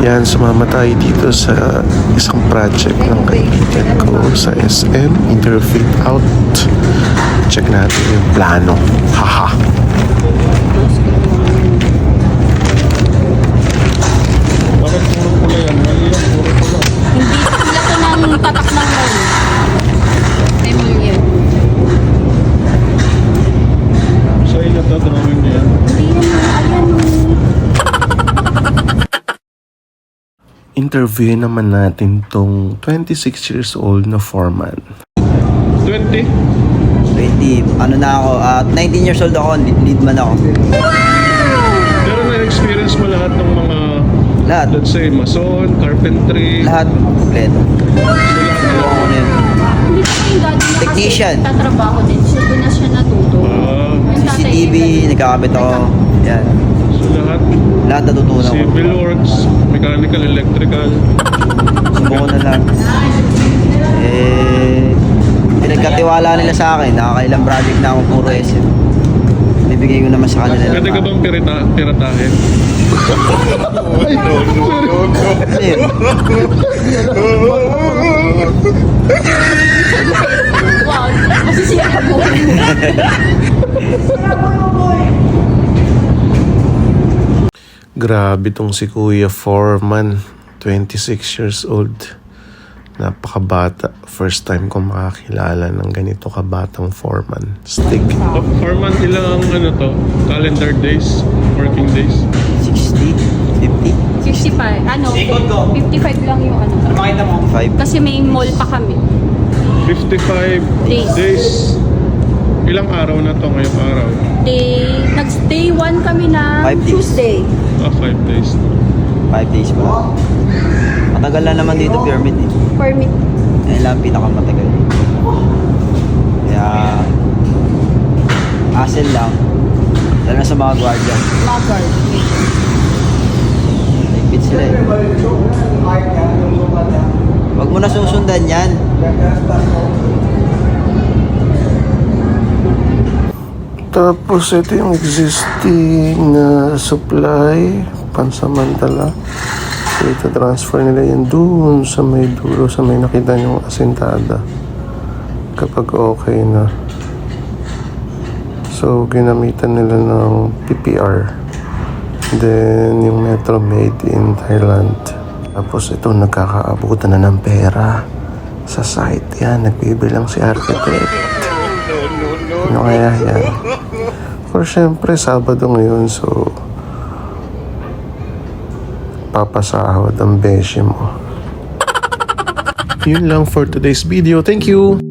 Yan, sumama tayo dito sa isang project ng kaibigan ko sa SM, Interfit Out. Check natin yung plano. Haha. Bakit puro pula yan? Mali yan, puro pula. Hindi sila to ng tatak ng mall. May mall yan. Sa'yo na to, drawing niya yan. Hindi yan yung ayan yung... Interview naman natin tong 26 years old na foreman. 20? 20, ano na ako, 19 years old ako, lead man ako. Pero na-experience mo lahat ng mga, Lahat, let's say, mason, carpentry. lahat, kompleto. Subukan ko na yun. Hindi pa yung daddy na Technician. kasi tatrabaho din. So doon na siya natuto. Yung tatay CCTV, niya, nagkakabit ako. Yan, So lahat, lahat natutunan ko. civil works, mechanical, electrical. Subukan na lang. Pinagkatiwala nila sa akin, nakakailang project na ako puro SM. Bibigay ko naman sa kanila. Pwede ka bang piratahin? Ayun. wow, masisiya ka po. Grabe tong si Kuya Foreman, 26 years old. Napakabata. First time ko makakilala ng ganito kabatang foreman. Stig. Foreman, ilang ano to? Calendar days? Working days? 60, 50, 65. Ano? 55 lang yung ano. 5. Kasi may mall pa kami. 55 Days. days. Ilang araw na to ngayong araw? Day 1 kami na 5 days. Tuesday. 5 days. 5 days pa. Matagal na naman dito permit eh. Permit. Yan lang ang pinakamatagal. Kaya, hassle lang. Dahil na sa mga gwardiya. Magar. Nagpit sila eh. Huwag mo na susundan yan. Tapos ito yung existing na supply, pansamantala. So ito transfer nila yan dun sa may dulo, sa may nakita yung asentada. Kapag okay na. So ginamitan nila ng PPR. Then yung Metro made in Thailand. Tapos ito nagkakaabutan na ng pera sa site. Yan, nagbibilang si architect. Ano kaya yan? Or syempre, Sabado ngayon, so papasahod ang beshi mo. Yun lang for today's video. Thank you!